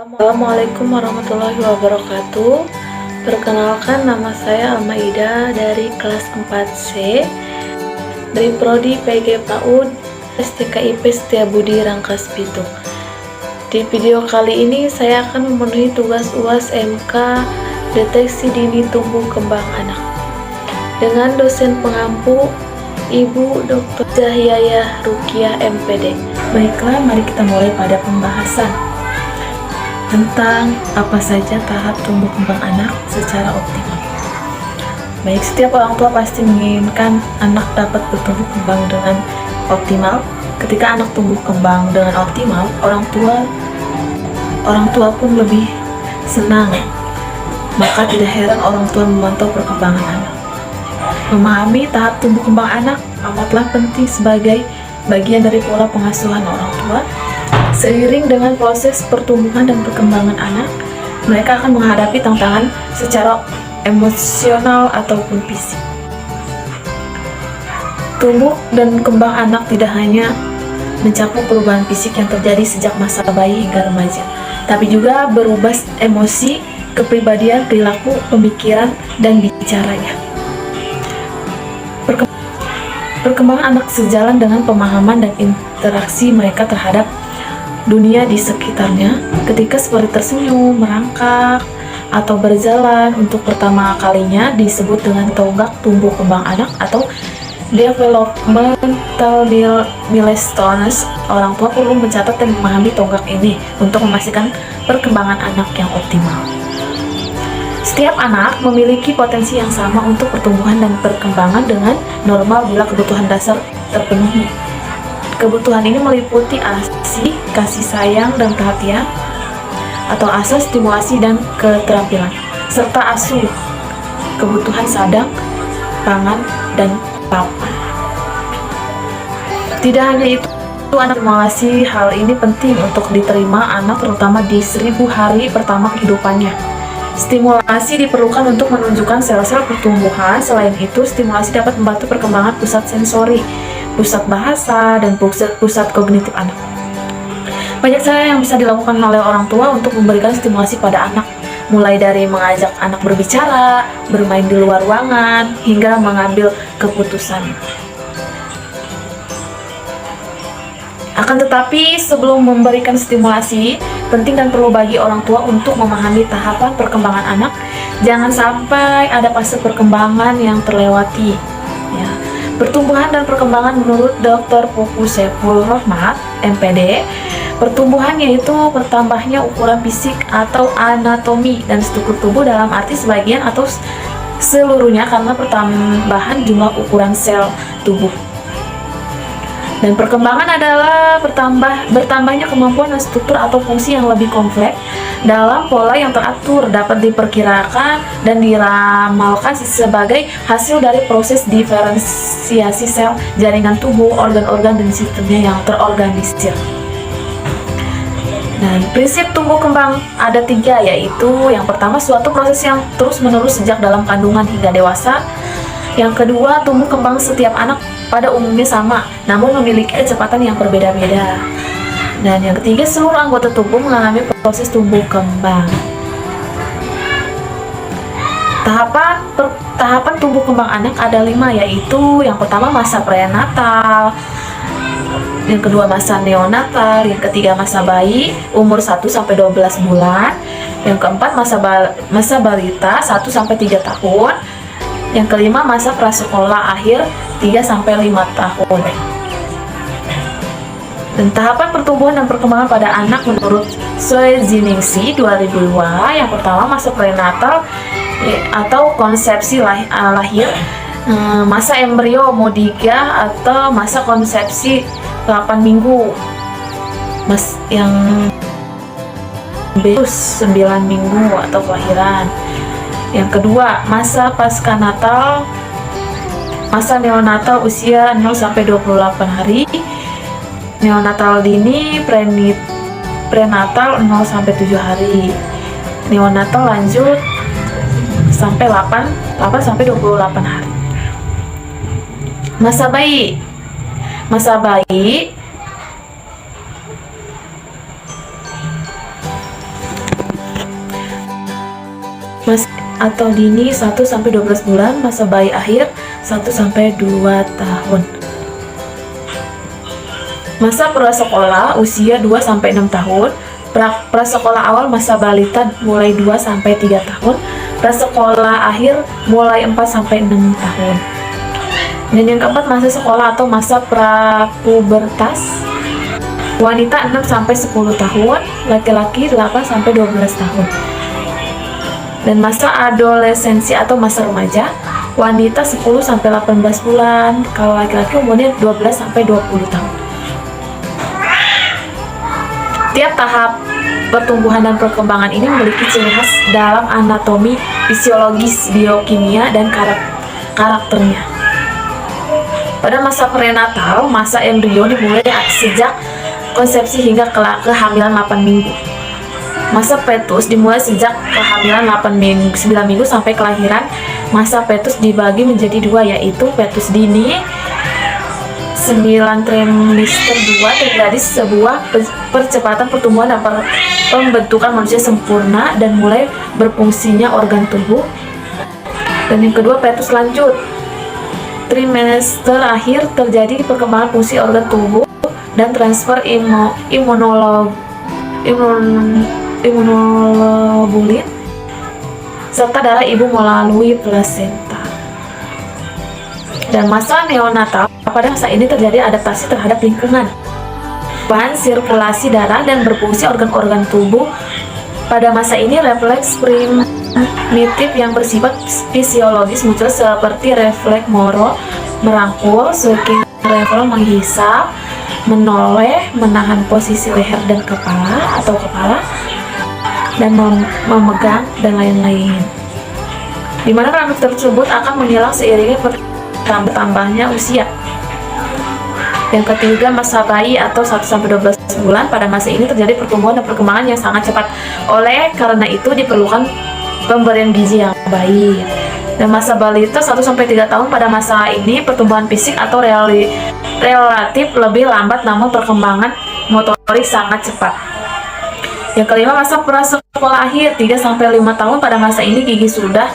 Assalamualaikum warahmatullahi wabarakatuh. Perkenalkan, nama saya Almaida dari kelas 4C dari Prodi PG PAUD STKIP Setiabudi Rangkas Bitung. Di video kali ini saya akan memenuhi tugas UAS MK Deteksi Dini Tumbuh Kembang Anak dengan dosen pengampu Ibu Dr. Zahiayah Rukiah MPD. Baiklah, mari kita mulai pada pembahasan tentang apa saja tahap tumbuh kembang anak secara optimal. Baik, setiap orang tua pasti menginginkan anak dapat bertumbuh kembang dengan optimal. Ketika anak tumbuh kembang dengan optimal, orang tua pun lebih senang. Maka tidak heran orang tua memantau perkembangan anak. Memahami tahap tumbuh kembang anak amatlah penting sebagai bagian dari pola pengasuhan orang tua. Seiring dengan proses pertumbuhan dan perkembangan anak, mereka akan menghadapi tantangan secara emosional ataupun fisik. Tumbuh dan kembang anak tidak hanya mencakup perubahan fisik yang terjadi sejak masa bayi hingga remaja, tapi juga berubah emosi, kepribadian, perilaku, pemikiran, dan bicaranya. Perkembangan anak sejalan dengan pemahaman dan interaksi mereka terhadap dunia di sekitarnya. Ketika seperti tersenyum, merangkak, atau berjalan untuk pertama kalinya disebut dengan tonggak tumbuh kembang anak atau developmental milestones. Orang tua perlu mencatat dan memahami tonggak ini untuk memastikan perkembangan anak yang optimal. Setiap anak memiliki potensi yang sama untuk pertumbuhan dan perkembangan dengan normal bila kebutuhan dasar terpenuhi. Kebutuhan ini meliputi ASI, kasih sayang dan perhatian, atau ASA, stimulasi dan keterampilan, serta ASU, kebutuhan sadang, pangan, dan papan. Tidak hanya itu, anak stimulasi hal ini penting untuk diterima anak terutama di 1000 hari pertama kehidupannya. Stimulasi diperlukan untuk menunjukkan sel-sel pertumbuhan. Selain itu, stimulasi dapat membantu perkembangan pusat sensori, pusat bahasa, dan pusat kognitif anak. Banyak cara yang bisa dilakukan oleh orang tua untuk memberikan stimulasi pada anak, mulai dari mengajak anak berbicara, bermain di luar ruangan, hingga mengambil keputusan. Akan tetapi, sebelum memberikan stimulasi, penting dan perlu bagi orang tua untuk memahami tahapan perkembangan anak. Jangan sampai ada fase perkembangan yang terlewati. Ya. Pertumbuhan dan perkembangan menurut Dr. Pupu Saiful Rahmat, MPD, pertumbuhan yaitu bertambahnya ukuran fisik atau anatomi dan struktur tubuh dalam arti sebagian atau seluruhnya karena pertambahan jumlah ukuran sel tubuh. Dan perkembangan adalah bertambahnya kemampuan dan struktur atau fungsi yang lebih kompleks dalam pola yang teratur, dapat diperkirakan dan diramalkan sebagai hasil dari proses diferensiasi sel, jaringan tubuh, organ-organ, dan sistemnya yang terorganisir. Dan prinsip tumbuh kembang ada 3, yaitu yang pertama, suatu proses yang terus-menerus sejak dalam kandungan hingga dewasa. Yang kedua, tumbuh kembang setiap anak pada umumnya sama, namun memiliki kecepatan yang berbeda-beda. Dan yang ketiga, seluruh anggota tubuh mengalami proses tumbuh kembang. Tahapan tumbuh kembang anak ada 5, yaitu yang pertama masa prenatal, yang kedua masa neonatal, yang ketiga masa bayi umur 1-12 bulan, yang keempat masa balita 1-3 tahun, yang kelima masa prasekolah akhir 3-5 tahun. Dan tahapan pertumbuhan dan perkembangan pada anak menurut Solzhenitsyn 2002, yang pertama masa prenatal atau konsepsi lahir, masa embrio modiga atau masa konsepsi 8 minggu, yang 9 minggu atau kelahiran. Yang kedua, masa paskanatal, masa neonatal usia 0-28 hari, neonatal dini, prenatal 0-7 hari, neonatal lanjut sampai 8-28 hari. Masa bayi atau dini 1-12 bulan, masa bayi akhir 1-2 tahun. Masa prasekolah usia 2-6 tahun, prasekolah awal masa balita mulai 2-3 tahun, prasekolah akhir mulai 4-6 tahun. Dan yang keempat, masa sekolah atau masa prapubertas, wanita 6-10 tahun, laki-laki 8-12 tahun. Dan masa adolescensi atau masa remaja, wanita 10-18 bulan, kalau laki-laki umurnya 12-20 tahun. Tiap tahap pertumbuhan dan perkembangan ini memiliki ciri khas dalam anatomi, fisiologis, biokimia, dan karakternya. Pada masa prenatal, masa embrio dimulai sejak konsepsi hingga kehamilan 8 minggu. Masa fetus dimulai sejak kehamilan 9 minggu sampai kelahiran. Masa fetus dibagi menjadi 2, yaitu fetus dini 9 trimester 2, terjadi sebuah percepatan pertumbuhan dan pembentukan manusia sempurna dan mulai berfungsinya organ tubuh. Dan yang kedua, fetus lanjut trimester akhir, terjadi perkembangan fungsi organ tubuh dan transfer immunoglobulin serta darah ibu melalui plasenta. Dan masa neonatal, pada masa ini terjadi adaptasi terhadap lingkungan, bahan sirkulasi darah, dan berfungsi organ-organ tubuh. Pada masa ini refleks primitif yang bersifat fisiologis muncul, seperti refleks Moro merangkul, swinging refleks menghisap, menoleh, menahan posisi leher dan kepala atau kepala, dan memegang, dan lain-lain. Di mana refleks tersebut akan menghilang seiring bertambahnya usia. Yang ketiga, masa bayi atau 1-12 bulan. Pada masa ini terjadi pertumbuhan dan perkembangan yang sangat cepat. Oleh karena itu diperlukan pemberian gizi yang baik. Dan masa balita 1-3 tahun. Pada masa ini pertumbuhan fisik atau relatif lebih lambat, namun perkembangan motorik sangat cepat. Yang kelima, masa prasekolah akhir 3-5 tahun. Pada masa ini gigi sudah,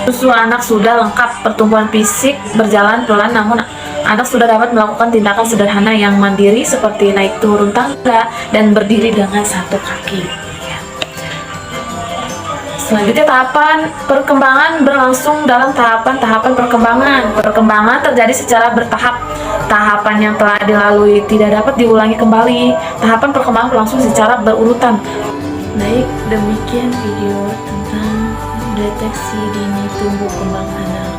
susu anak sudah lengkap, pertumbuhan fisik berjalan pelan, namun anak sudah dapat melakukan tindakan sederhana yang mandiri seperti naik turun tangga dan berdiri dengan satu kaki. Selanjutnya, tahapan perkembangan berlangsung dalam tahapan-tahapan perkembangan. Perkembangan terjadi secara bertahap. Tahapan yang telah dilalui tidak dapat diulangi kembali. Tahapan perkembangan berlangsung secara berurutan. Baik, demikian video tentang deteksi dini tumbuh kembang anak.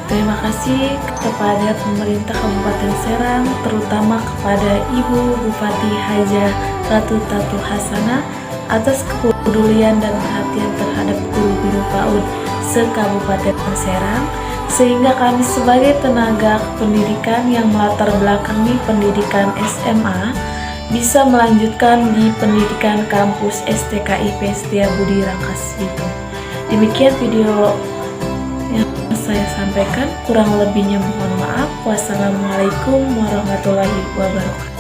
Terima kasih kepada pemerintah Kabupaten Serang, terutama kepada Ibu Bupati Hajah Ratu Tatu Hasanah atas kepedulian dan perhatian terhadap guru-guru PAUD se-Kabupaten Serang, sehingga kami sebagai tenaga pendidikan yang melatar belakangi pendidikan SMA bisa melanjutkan di pendidikan kampus STKIP Setiabudi Rangkas Bitung. Demikian video yang saya sampaikan, kurang lebihnya mohon maaf. Wassalamualaikum warahmatullahi wabarakatuh.